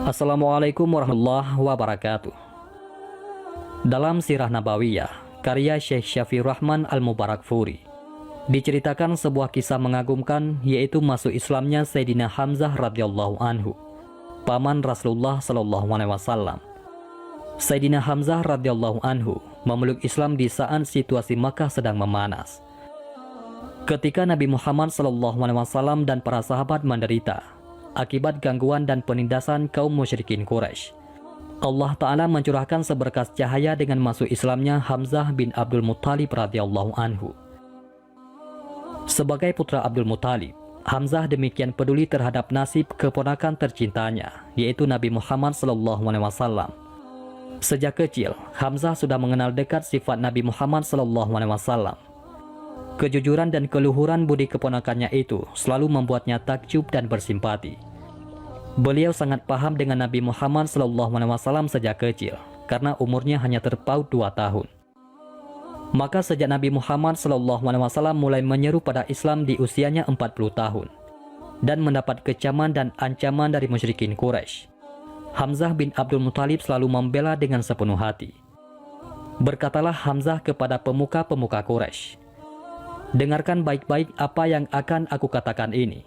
Assalamualaikum warahmatullahi wabarakatuh. Dalam Sirah Nabawiyah, karya Syekh Syafiur Rahman Al-Mubarakfuri, diceritakan sebuah kisah mengagumkan, yaitu masuk Islamnya Sayyidina Hamzah radhiyallahu anhu, paman Rasulullah sallallahu alaihi wasallam. Sayyidina Hamzah radhiyallahu anhu memeluk Islam di saat situasi Makkah sedang memanas. Ketika Nabi Muhammad sallallahu alaihi wasallam dan para sahabat menderita akibat gangguan dan penindasan kaum musyrikin Quraisy, Allah Ta'ala mencurahkan seberkas cahaya dengan masuk Islamnya Hamzah bin Abdul Muttalib radhiyallahu anhu. Sebagai putra Abdul Muttalib, Hamzah demikian peduli terhadap nasib keponakan tercintanya, yaitu Nabi Muhammad SAW. Sejak kecil, Hamzah sudah mengenal dekat sifat Nabi Muhammad SAW. Kejujuran dan keluhuran budi keponakannya itu selalu membuatnya takjub dan bersimpati. Beliau sangat paham dengan Nabi Muhammad SAW sejak kecil, karena umurnya hanya terpaut 2 tahun. Maka sejak Nabi Muhammad SAW mulai menyeru pada Islam di usianya 40 tahun, dan mendapat kecaman dan ancaman dari musyrikin Quraisy, Hamzah bin Abdul Muttalib selalu membela dengan sepenuh hati. Berkatalah Hamzah kepada pemuka-pemuka Quraisy, "Dengarkan baik-baik apa yang akan aku katakan ini.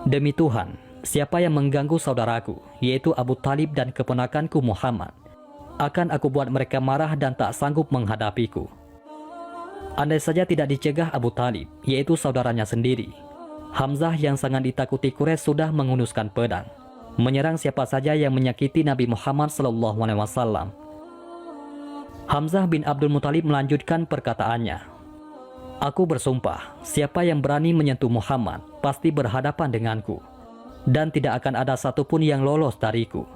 Demi Tuhan, siapa yang mengganggu saudaraku, yaitu Abu Talib dan keponakanku Muhammad, akan aku buat mereka marah dan tak sanggup menghadapiku." Andai saja tidak dicegah Abu Talib, yaitu saudaranya sendiri, Hamzah yang sangat ditakuti Quraisy sudah menghunuskan pedang, menyerang siapa saja yang menyakiti Nabi Muhammad SAW. Hamzah bin Abdul Muttalib melanjutkan perkataannya, "Aku bersumpah, siapa yang berani menyentuh Muhammad pasti berhadapan denganku, dan tidak akan ada satupun yang lolos dariku."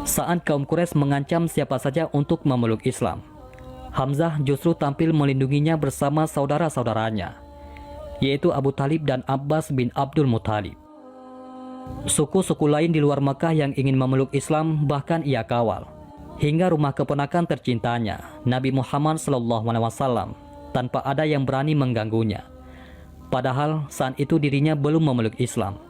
Saat kaum Quraisy mengancam siapa saja untuk memeluk Islam, Hamzah justru tampil melindunginya bersama saudara-saudaranya, yaitu Abu Talib dan Abbas bin Abdul Muttalib. Suku-suku lain di luar Makkah yang ingin memeluk Islam bahkan ia kawal, hingga rumah keponakan tercintanya, Nabi Muhammad SAW, tanpa ada yang berani mengganggunya. Padahal saat itu dirinya belum memeluk Islam.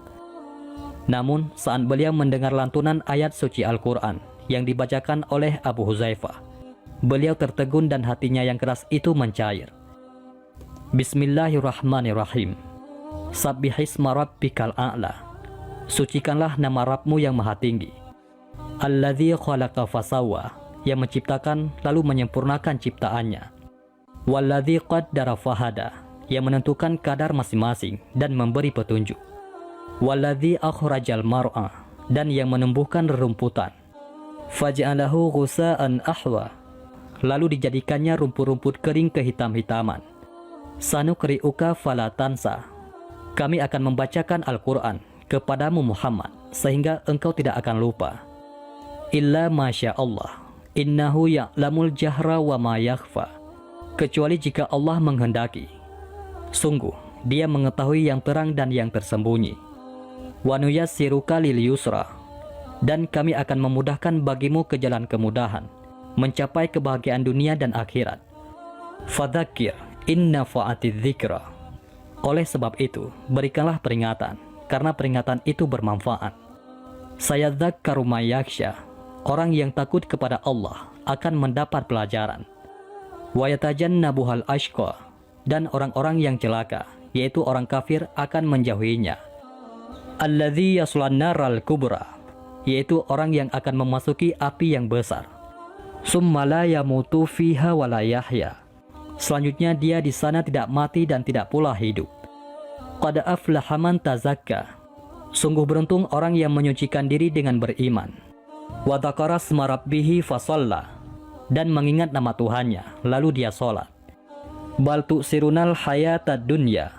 Namun saat beliau mendengar lantunan ayat suci Al-Quran yang dibacakan oleh Abu Huzaifah, beliau tertegun dan hatinya yang keras itu mencair. Bismillahirrahmanirrahim. Sabbihisma rabbikal a'la. Sucikanlah nama Rabbmu yang maha tinggi. Alladzi khalaqa fasawwa, yang menciptakan lalu menyempurnakan ciptaannya. Walladzi qaddara fahada, yang menentukan kadar masing-masing dan memberi petunjuk. Walladzi akhrajal mar'a, dan yang menumbuhkan rerumputan. Faj'alahu ghusa'an ahwa, lalu dijadikannya rumput-rumput kering kehitam-hitaman. Sanukri'uka fala tansa, kami akan membacakan Al-Quran kepadamu Muhammad sehingga engkau tidak akan lupa. Illa masya Allah, innahu ya'lamul jahra wa ma yakhfa, kecuali jika Allah menghendaki. Sungguh, dia mengetahui yang terang dan yang tersembunyi. Wa nuyassiruka lil yusra, dan kami akan memudahkan bagimu ke jalan kemudahan, mencapai kebahagiaan dunia dan akhirat. Fadzakir inna fa'atiz dzikra, oleh sebab itu berikanlah peringatan, karena peringatan itu bermanfaat. Sayadzakkaru may yakhsha, orang yang takut kepada Allah akan mendapat pelajaran. Wa yatajannabuhal ashqa, dan orang-orang yang celaka, yaitu orang kafir, akan menjauhinya. Alladzi yaslan naral kubra, yaitu orang yang akan memasuki api yang besar. Summa la yamutu fiha wa la yahya, selanjutnya dia di sana tidak mati dan tidak pula hidup. Qad aflaha man tazakka, sungguh beruntung orang yang menyucikan diri dengan beriman. Wa dzakara asma rabbih fasalla, dan mengingat nama Tuhannya lalu dia sholat. Bal tu'sirunal hayatad dunya,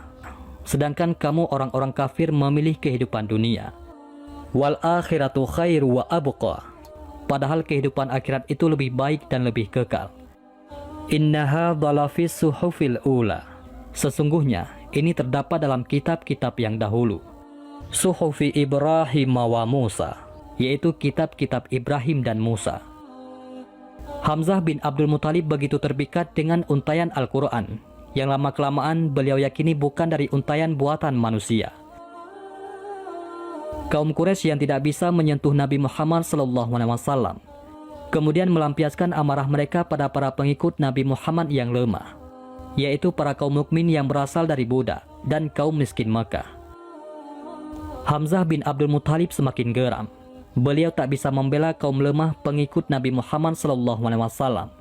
sedangkan kamu orang-orang kafir memilih kehidupan dunia. Wal akhiratu khairu wa abqa, padahal kehidupan akhirat itu lebih baik dan lebih kekal. Innaha dhalafis suhufil ula, sesungguhnya ini terdapat dalam kitab-kitab yang dahulu. Suhufi Ibrahim wa Musa, yaitu kitab-kitab Ibrahim dan Musa. Hamzah bin Abdul Muttalib begitu terpikat dengan untayan Al-Quran, yang lama-kelamaan beliau yakini bukan dari untayan buatan manusia. Kaum Quraisy yang tidak bisa menyentuh Nabi Muhammad SAW kemudian melampiaskan amarah mereka pada para pengikut Nabi Muhammad yang lemah, yaitu para kaum mukmin yang berasal dari budak dan kaum miskin Makkah. Hamzah bin Abdul Muthalib semakin geram. Beliau tak bisa membela kaum lemah pengikut Nabi Muhammad SAW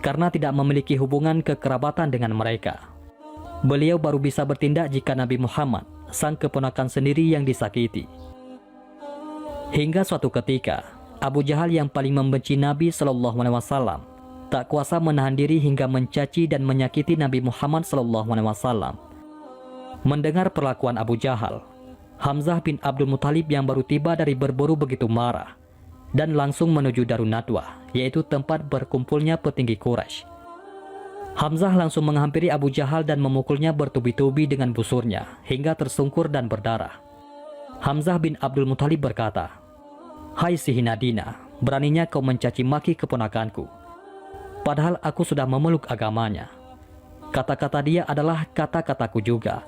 karena tidak memiliki hubungan kekerabatan dengan mereka. Beliau baru bisa bertindak jika Nabi Muhammad, sang keponakan sendiri, yang disakiti. Hingga suatu ketika, Abu Jahal yang paling membenci Nabi SAW tak kuasa menahan diri hingga mencaci dan menyakiti Nabi Muhammad SAW. Mendengar perlakuan Abu Jahal, Hamzah bin Abdul Muthalib yang baru tiba dari berburu begitu marah dan langsung menuju Darun Nadwah, yaitu tempat berkumpulnya petinggi Quraisy. Hamzah langsung menghampiri Abu Jahal dan memukulnya bertubi-tubi dengan busurnya hingga tersungkur dan berdarah. Hamzah bin Abdul Muthalib berkata, "Hai si Hinadina, beraninya kau mencaci maki keponakanku. Padahal aku sudah memeluk agamanya. Kata-kata dia adalah kata-kataku juga.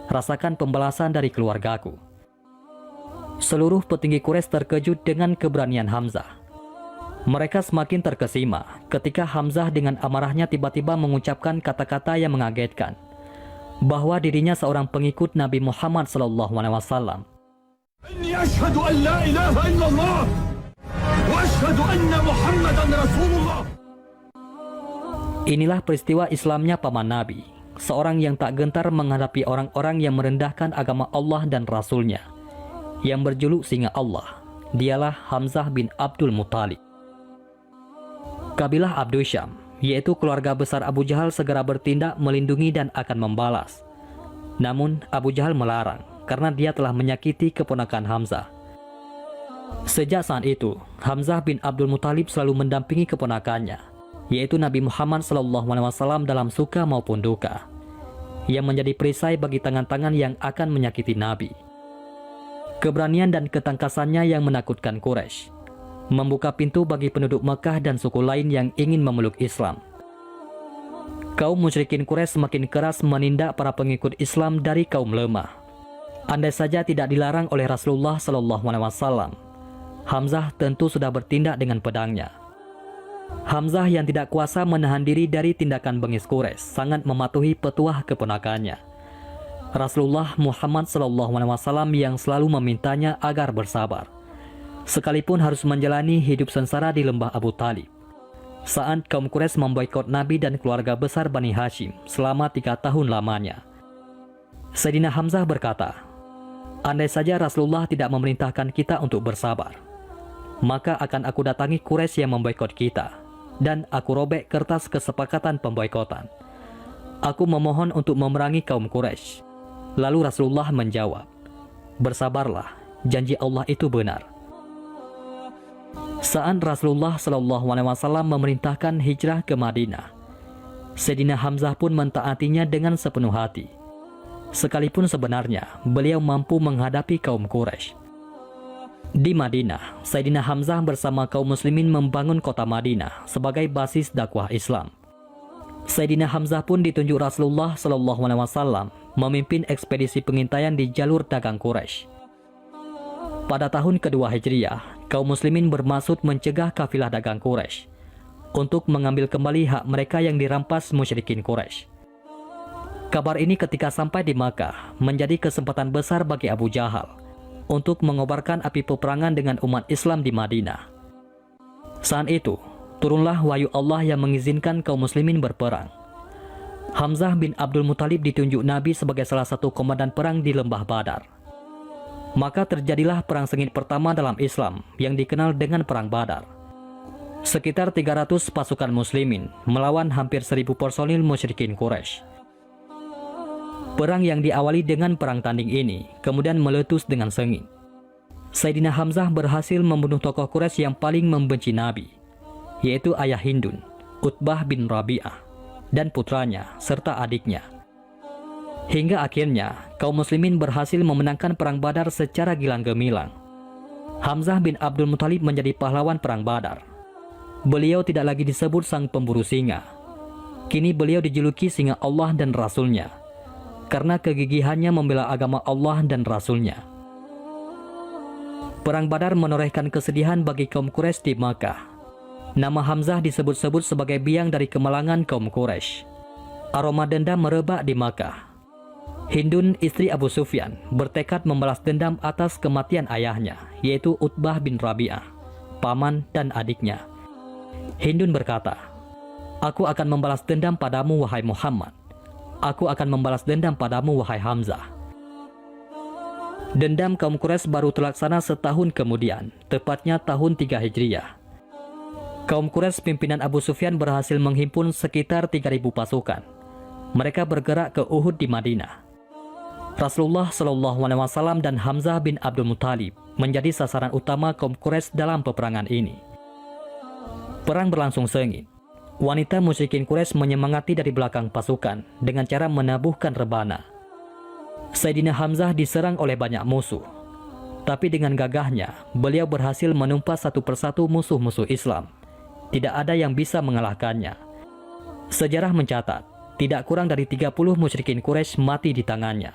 Rasakan pembalasan dari keluargaku." Seluruh petinggi Quraisy terkejut dengan keberanian Hamzah. Mereka semakin terkesima ketika Hamzah dengan amarahnya tiba-tiba mengucapkan kata-kata yang mengagetkan, bahwa dirinya seorang pengikut Nabi Muhammad SAW. Inni asyhadu an la ilaha illallah wa asyhadu anna Muhammadan Rasulullah. Inilah peristiwa Islamnya paman Nabi, seorang yang tak gentar menghadapi orang-orang yang merendahkan agama Allah dan Rasulnya, yang berjuluk singa Allah. Dialah Hamzah bin Abdul Muthalib. Kabilah Abdu Syam, yaitu keluarga besar Abu Jahal, segera bertindak melindungi dan akan membalas. Namun Abu Jahal melarang karena dia telah menyakiti keponakan Hamzah. Sejak saat itu, Hamzah bin Abdul Muthalib selalu mendampingi keponakannya, yaitu Nabi Muhammad SAW, dalam suka maupun duka, yang menjadi perisai bagi tangan-tangan yang akan menyakiti Nabi. Keberanian dan ketangkasannya yang menakutkan Quraisy membuka pintu bagi penduduk Mekah dan suku lain yang ingin memeluk Islam. Kaum musyrikin Quraisy semakin keras menindak para pengikut Islam dari kaum lemah. Andai saja tidak dilarang oleh Rasulullah SAW, Hamzah tentu sudah bertindak dengan pedangnya. Hamzah yang tidak kuasa menahan diri dari tindakan bengis Quraisy sangat mematuhi petuah keponakannya, Rasulullah Muhammad SAW, yang selalu memintanya agar bersabar, sekalipun harus menjalani hidup sengsara di lembah Abu Talib, saat kaum Quraisy memboikot Nabi dan keluarga besar Bani Hashim selama 3 tahun lamanya. Sayyidina Hamzah berkata, "Andai saja Rasulullah tidak memerintahkan kita untuk bersabar, maka akan aku datangi Quraisy yang memboikot kita, dan aku robek kertas kesepakatan pemboikotan. Aku memohon untuk memerangi kaum Quraisy." Lalu Rasulullah menjawab, "Bersabarlah, janji Allah itu benar." Saat Rasulullah SAW memerintahkan hijrah ke Madinah, Sayyidina Hamzah pun mentaatinya dengan sepenuh hati, sekalipun sebenarnya beliau mampu menghadapi kaum Quraisy. Di Madinah, Sayyidina Hamzah bersama kaum muslimin membangun kota Madinah sebagai basis dakwah Islam. Sayyidina Hamzah pun ditunjuk Rasulullah SAW memimpin ekspedisi pengintaian di jalur dagang Quraisy. Pada tahun kedua Hijriah, kaum muslimin bermaksud mencegah kafilah dagang Quraisy untuk mengambil kembali hak mereka yang dirampas musyrikin Quraisy. Kabar ini ketika sampai di Makkah menjadi kesempatan besar bagi Abu Jahal untuk mengobarkan api peperangan dengan umat Islam di Madinah. Saat itu, turunlah wahyu Allah yang mengizinkan kaum muslimin berperang. Hamzah bin Abdul Muthalib ditunjuk Nabi sebagai salah satu komandan perang di lembah Badar. Maka terjadilah perang sengit pertama dalam Islam yang dikenal dengan Perang Badar. Sekitar 300 pasukan muslimin melawan hampir 1000 personil musyrikin Quraisy. Perang yang diawali dengan perang tanding ini kemudian meletus dengan sengit. Sayyidina Hamzah berhasil membunuh tokoh Quraisy yang paling membenci Nabi, yaitu ayah Hindun, Utbah bin Rabi'ah, dan putranya serta adiknya. Hingga akhirnya kaum muslimin berhasil memenangkan perang Badar secara gilang gemilang. Hamzah bin Abdul Muthalib menjadi pahlawan perang Badar. Beliau tidak lagi disebut sang pemburu singa. Kini beliau dijuluki singa Allah dan Rasulnya, karena kegigihannya membela agama Allah dan Rasulnya. Perang Badar menorehkan kesedihan bagi kaum Quraisy di Makkah. Nama Hamzah disebut-sebut sebagai biang dari kemalangan kaum Quraisy. Aroma dendam merebak di Makkah. Hindun, istri Abu Sufyan, bertekad membalas dendam atas kematian ayahnya, yaitu Utbah bin Rabi'ah, paman dan adiknya. Hindun berkata, "Aku akan membalas dendam padamu, wahai Muhammad. Aku akan membalas dendam padamu, wahai Hamzah." Dendam kaum Quraisy baru terlaksana setahun kemudian, tepatnya tahun 3 Hijriah. Kaum Quraisy pimpinan Abu Sufyan berhasil menghimpun sekitar 3.000 pasukan. Mereka bergerak ke Uhud di Madinah. Rasulullah SAW dan Hamzah bin Abdul Muthalib menjadi sasaran utama kaum Quraisy dalam peperangan ini. Perang berlangsung sengit. Wanita musyrikin Quraisy menyemangati dari belakang pasukan dengan cara menabuhkan rebana. Sayyidina Hamzah diserang oleh banyak musuh. Tapi dengan gagahnya, beliau berhasil menumpas satu persatu musuh-musuh Islam. Tidak ada yang bisa mengalahkannya. Sejarah mencatat, tidak kurang dari 30 musyrikin Quraisy mati di tangannya.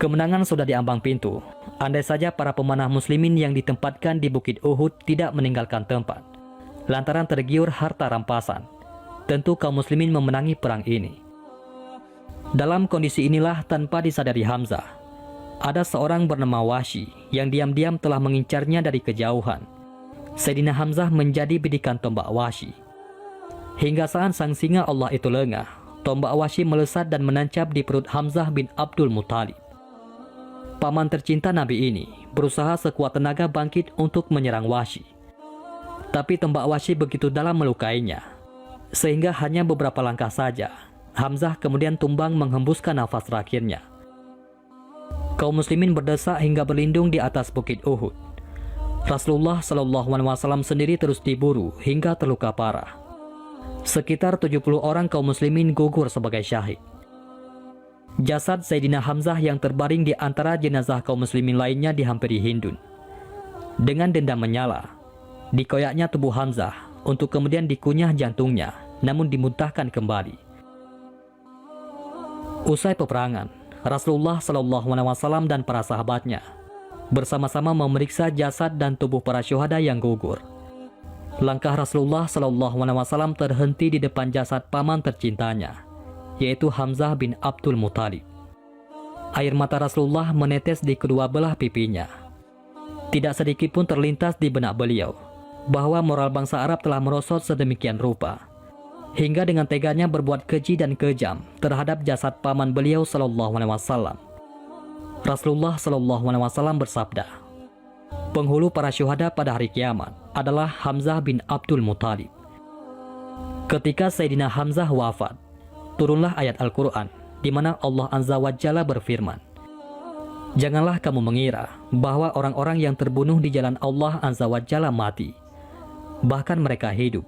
Kemenangan sudah di ambang pintu, andai saja para pemanah muslimin yang ditempatkan di Bukit Uhud tidak meninggalkan tempat, lantaran tergiur harta rampasan. Tentu kaum muslimin memenangi perang ini. Dalam kondisi inilah, tanpa disadari Hamzah, ada seorang bernama Wahsy yang diam-diam telah mengincarnya dari kejauhan. Sayyidina Hamzah menjadi bidikan tombak Wahsy. Hingga saat sang singa Allah itu lengah, tombak Wahsy melesat dan menancap di perut Hamzah bin Abdul Muthalib. Paman tercinta Nabi ini berusaha sekuat tenaga bangkit untuk menyerang Wahsy. Tapi tombak Wahsy begitu dalam melukainya, sehingga hanya beberapa langkah saja, Hamzah kemudian tumbang menghembuskan nafas terakhirnya. Kaum muslimin berdesak hingga berlindung di atas Bukit Uhud. Rasulullah SAW sendiri terus diburu hingga terluka parah. Sekitar 70 orang kaum muslimin gugur sebagai syahid. Jasad Sayyidina Hamzah yang terbaring di antara jenazah kaum muslimin lainnya dihampiri Hindun. Dengan dendam menyala, dikoyaknya tubuh Hamzah untuk kemudian dikunyah jantungnya, namun dimuntahkan kembali. Usai peperangan, Rasulullah SAW dan para sahabatnya bersama-sama memeriksa jasad dan tubuh para syuhada yang gugur. Langkah Rasulullah SAW terhenti di depan jasad paman tercintanya, yaitu Hamzah bin Abdul Muthalib. Air mata Rasulullah menetes di kedua belah pipinya. Tidak sedikit pun terlintas di benak beliau bahwa moral bangsa Arab telah merosot sedemikian rupa, hingga dengan teganya berbuat keji dan kejam terhadap jasad paman beliau SAW. Rasulullah SAW bersabda, "Penghulu para syuhada pada hari kiamat adalah Hamzah bin Abdul Muthalib." Ketika Sayyidina Hamzah wafat, turunlah ayat Al-Quran di mana Allah Azza wa Jalla berfirman, "Janganlah kamu mengira bahwa orang-orang yang terbunuh di jalan Allah Azza wa Jalla mati. Bahkan mereka hidup.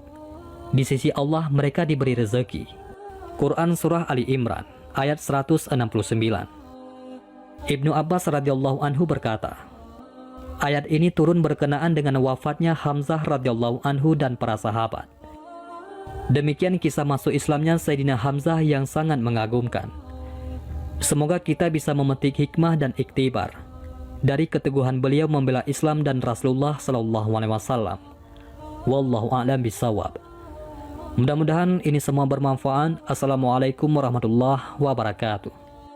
Di sisi Allah mereka diberi rezeki." Quran Surah Ali Imran ayat 169. Ibnu Abbas radhiyallahu anhu berkata, ayat ini turun berkenaan dengan wafatnya Hamzah radhiyallahu anhu dan para sahabat. Demikian kisah masuk Islamnya Sayyidina Hamzah yang sangat mengagumkan. Semoga kita bisa memetik hikmah dan iktibar dari keteguhan beliau membela Islam dan Rasulullah SAW. Wallahu a'lam bishawab. Mudah-mudahan ini semua bermanfaat. Assalamualaikum warahmatullahi wabarakatuh.